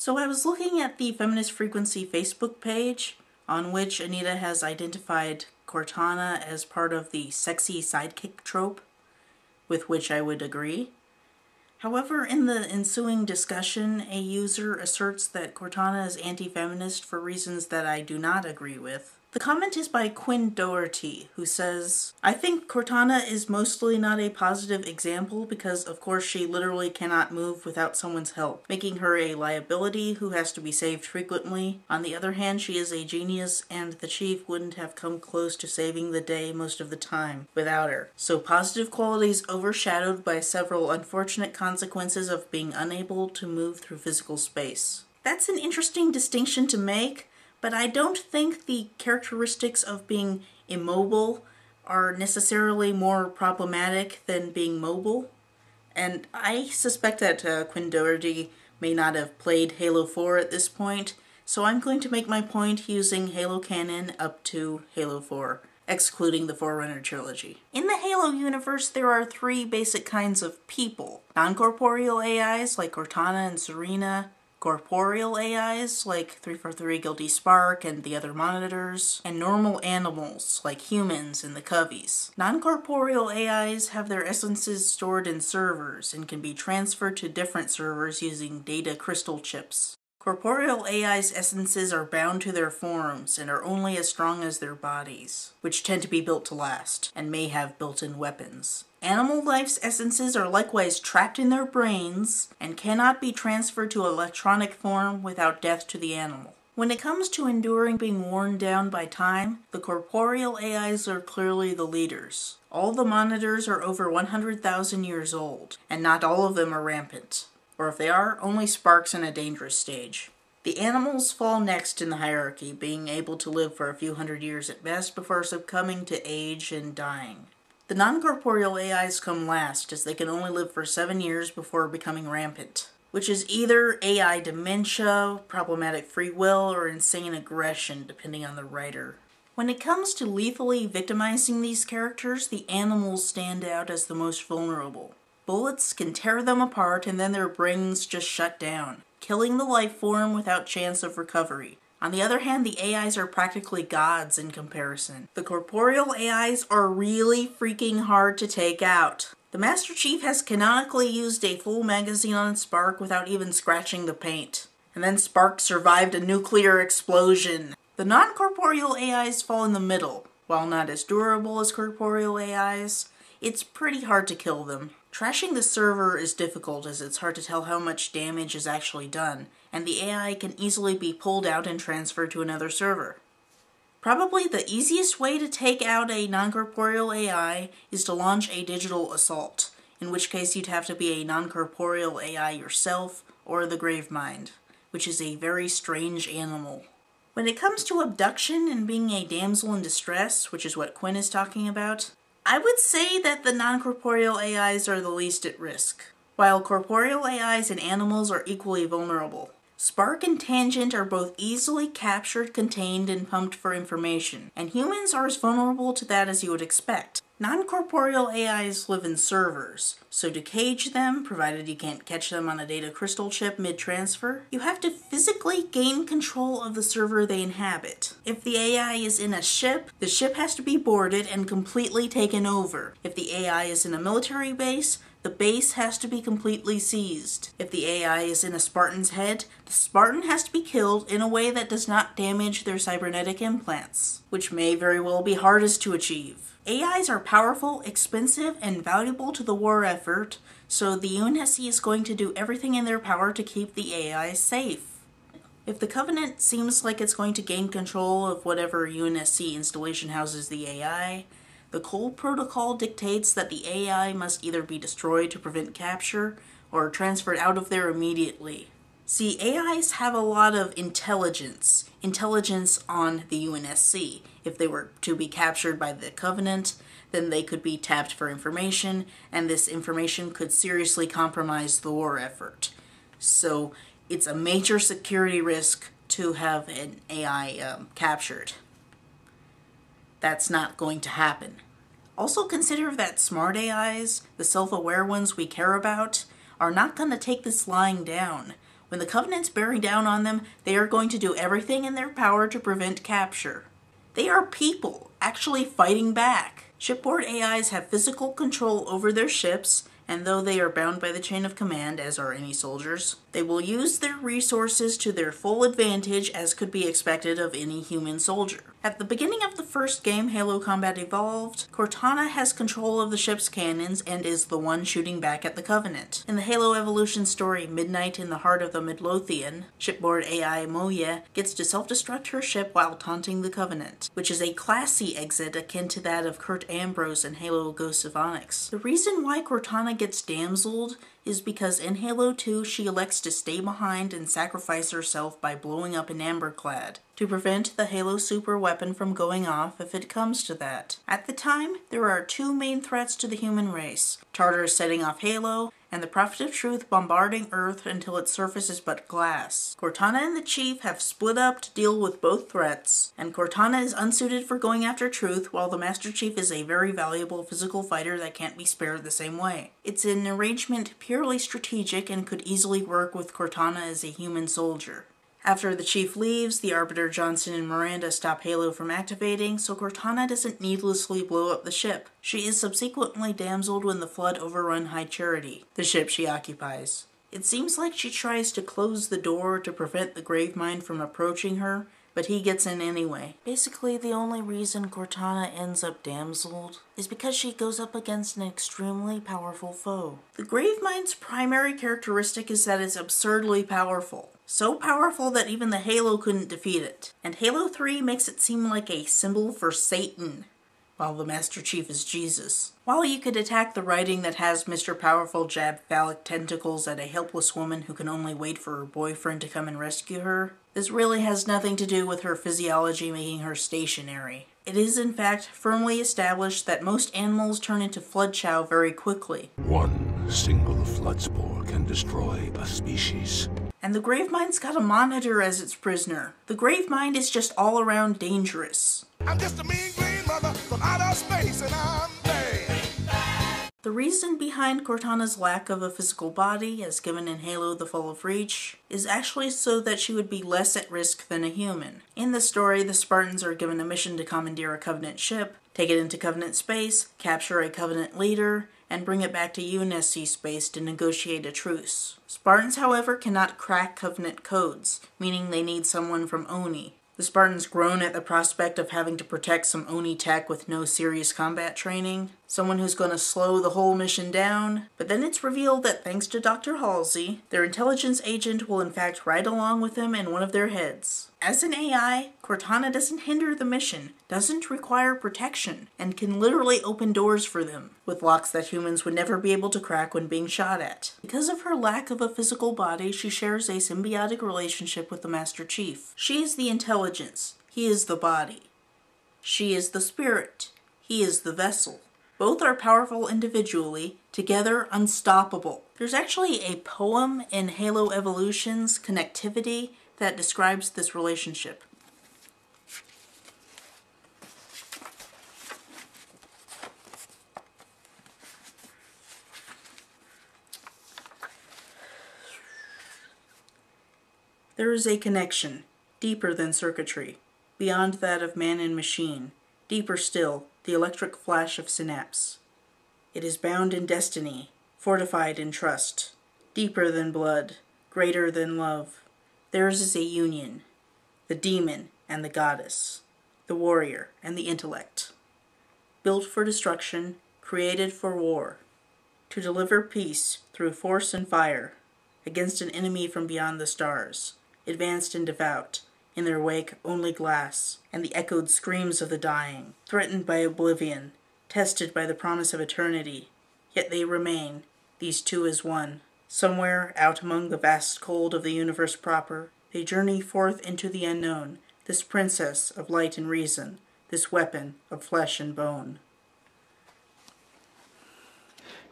So I was looking at the Feminist Frequency Facebook page, on which Anita has identified Cortana as part of the sexy sidekick trope, with which I would agree. However, in the ensuing discussion, a user asserts that Cortana is anti-feminist for reasons that I do not agree with. The comment is by Quinn Doherty, who says, "I think Cortana is mostly not a positive example because of course she literally cannot move without someone's help, making her a liability who has to be saved frequently. On the other hand, she is a genius and the chief wouldn't have come close to saving the day most of the time without her. So positive qualities overshadowed by several unfortunate consequences of being unable to move through physical space." That's an interesting distinction to make, but I don't think the characteristics of being immobile are necessarily more problematic than being mobile. And I suspect that Quinn Doherty may not have played Halo 4 at this point, so I'm going to make my point using Halo canon up to Halo 4, excluding the Forerunner trilogy. In the Halo universe, there are three basic kinds of people. Non-corporeal AIs like Cortana and Serena, corporeal AIs like 343 Guilty Spark and the other monitors, and normal animals like humans and the Coveys. Non-corporeal AIs have their essences stored in servers and can be transferred to different servers using data crystal chips. Corporeal AIs' essences are bound to their forms and are only as strong as their bodies, which tend to be built to last, and may have built-in weapons. Animal life's essences are likewise trapped in their brains and cannot be transferred to electronic form without death to the animal. When it comes to enduring being worn down by time, the corporeal AIs are clearly the leaders. All the monitors are over 100,000 years old, and not all of them are rampant. Or if they are, only sparks in a dangerous stage. The animals fall next in the hierarchy, being able to live for a few hundred years at best before succumbing to age and dying. The non-corporeal AIs come last, as they can only live for 7 years before becoming rampant, which is either AI dementia, problematic free will, or insane aggression, depending on the writer. When it comes to lethally victimizing these characters, the animals stand out as the most vulnerable. Bullets can tear them apart and then their brains just shut down, killing the life form without chance of recovery. On the other hand, the AIs are practically gods in comparison. The corporeal AIs are really freaking hard to take out. The Master Chief has canonically used a full magazine on Spark without even scratching the paint. And then Spark survived a nuclear explosion. The non-corporeal AIs fall in the middle. While not as durable as corporeal AIs, it's pretty hard to kill them. Trashing the server is difficult as it's hard to tell how much damage is actually done, and the AI can easily be pulled out and transferred to another server. Probably the easiest way to take out a non-corporeal AI is to launch a digital assault, in which case you'd have to be a non-corporeal AI yourself, or the Gravemind, which is a very strange animal. When it comes to abduction and being a damsel in distress, which is what Quinn is talking about, I would say that the non-corporeal AIs are the least at risk, while corporeal AIs and animals are equally vulnerable. Spark and Tangent are both easily captured, contained, and pumped for information, and humans are as vulnerable to that as you would expect. Non-corporeal AIs live in servers, so to cage them, provided you can't catch them on a data crystal chip mid-transfer, you have to physically gain control of the server they inhabit. If the AI is in a ship, the ship has to be boarded and completely taken over. If the AI is in a military base, the base has to be completely seized. If the AI is in a Spartan's head, the Spartan has to be killed in a way that does not damage their cybernetic implants, which may very well be hardest to achieve. AIs are powerful, expensive, and valuable to the war effort, so the UNSC is going to do everything in their power to keep the AIs safe. If the Covenant seems like it's going to gain control of whatever UNSC installation houses the AI, the Cole Protocol dictates that the AI must either be destroyed to prevent capture or transferred out of there immediately. See, AIs have a lot of intelligence on the UNSC. If they were to be captured by the Covenant, then they could be tapped for information, and this information could seriously compromise the war effort. So it's a major security risk to have an AI captured. That's not going to happen. Also consider that smart AIs, the self-aware ones we care about, are not going to take this lying down. When the Covenant's bearing down on them, they are going to do everything in their power to prevent capture. They are people, actually fighting back. Shipboard AIs have physical control over their ships, and though they are bound by the chain of command, as are any soldiers, they will use their resources to their full advantage, as could be expected of any human soldier. At the beginning of the first game, Halo Combat Evolved, Cortana has control of the ship's cannons and is the one shooting back at the Covenant. In the Halo Evolution story Midnight in the Heart of the Midlothian, shipboard AI Moya gets to self-destruct her ship while taunting the Covenant, which is a classy exit akin to that of Kurt Ambrose in Halo Ghosts of Onyx. The reason why Cortana gets damseled is because in Halo 2 she elects to stay behind and sacrifice herself by blowing up an Amberclad to prevent the Halo super weapon from going off if it comes to that. At the time, there are two main threats to the human race: Tartarus setting off Halo, and the Prophet of Truth bombarding Earth until its surface is but glass. Cortana and the Chief have split up to deal with both threats, and Cortana is unsuited for going after Truth, while the Master Chief is a very valuable physical fighter that can't be spared the same way. It's an arrangement purely strategic and could easily work with Cortana as a human soldier. After the Chief leaves, the Arbiter Johnson and Miranda stop Halo from activating, so Cortana doesn't needlessly blow up the ship. She is subsequently damseled when the Flood overrun High Charity, the ship she occupies. It seems like she tries to close the door to prevent the Gravemind from approaching her, but he gets in anyway. Basically, the only reason Cortana ends up damseled is because she goes up against an extremely powerful foe. The Gravemind's primary characteristic is that it's absurdly powerful. So powerful that even the Halo couldn't defeat it. And Halo 3 makes it seem like a symbol for Satan, while the Master Chief is Jesus. While you could attack the writing that has Mr. Powerful jab phallic tentacles at a helpless woman who can only wait for her boyfriend to come and rescue her, this really has nothing to do with her physiology making her stationary. It is in fact firmly established that most animals turn into flood chow very quickly. One single flood spore can destroy a species. And the Gravemind's got a monitor as its prisoner. The Gravemind is just all around dangerous. I'm just a mean green mother from outer space and I'm bad. The reason behind Cortana's lack of a physical body, as given in Halo The Fall of Reach, is actually so that she would be less at risk than a human. In the story, the Spartans are given a mission to commandeer a Covenant ship, take it into Covenant space, capture a Covenant leader, and bring it back to UNSC space to negotiate a truce. Spartans, however, cannot crack Covenant codes, meaning they need someone from ONI. The Spartans groan at the prospect of having to protect some ONI tech with no serious combat training, someone who's going to slow the whole mission down, but then it's revealed that thanks to Dr. Halsey, their intelligence agent will in fact ride along with them in one of their heads. As an AI, Cortana doesn't hinder the mission, doesn't require protection, and can literally open doors for them, with locks that humans would never be able to crack when being shot at. Because of her lack of a physical body, she shares a symbiotic relationship with the Master Chief. She is the intelligence, he is the body. She is the spirit, he is the vessel. Both are powerful individually, together unstoppable. There's actually a poem in Halo Evolution's Connectivity that describes this relationship. There is a connection, deeper than circuitry, beyond that of man and machine, deeper still, the electric flash of synapse. It is bound in destiny, fortified in trust, deeper than blood, greater than love. Theirs is a union, the demon and the goddess, the warrior and the intellect. Built for destruction, created for war, to deliver peace through force and fire, against an enemy from beyond the stars, advanced and devout, in their wake only glass, and the echoed screams of the dying, threatened by oblivion, tested by the promise of eternity, yet they remain, these two as one. Somewhere out among the vast cold of the universe proper, they journey forth into the unknown, this princess of light and reason, this weapon of flesh and bone.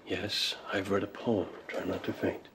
Yes, I've read a poem. Try not to faint.